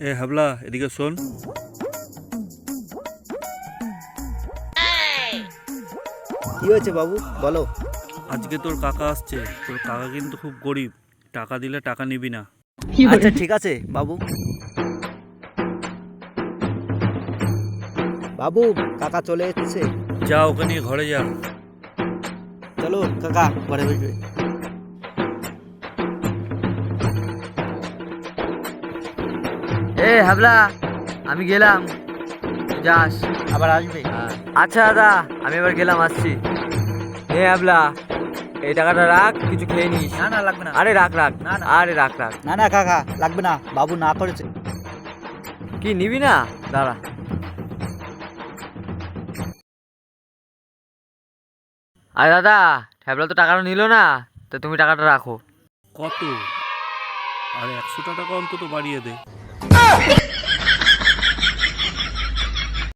এ হাবলা, এদিকে শোন। কি হয়েছে বাবু, বলো। আজকে তোর কাকা আসছে। তোর কাকা কিন্তু খুব গরিব, টাকা দিলে টাকা নিবি না। আচ্ছা ঠিক আছে বাবু। বাবু, কাকা চলে এসেছে। যা ওকে নিয়ে ঘরে যা। চলো কাকা, ঘরে বসবে। এ হাবলা, আমি গেলাম, যাস। আবার আসবে। আচ্ছা দাদা, আমি এবার গেলাম, আসছি। এ হাবলা, এই টাকাটা রাখ, কিছু খেয়ে নিস। না না, লাগবে না। আরে রাখ রাখ, না, না। আরে রাখ রাখ। না না কাকা, লাগবে না, বাবু না করেছে। কি নিবি না? দাঁড়া। আরে দাদা, হ্যাবলা তো টাকাটা নিল না, তো তুমি টাকাটা রাখো। কত? আর 100টা টাকা অন্তত বাড়িয়ে দে।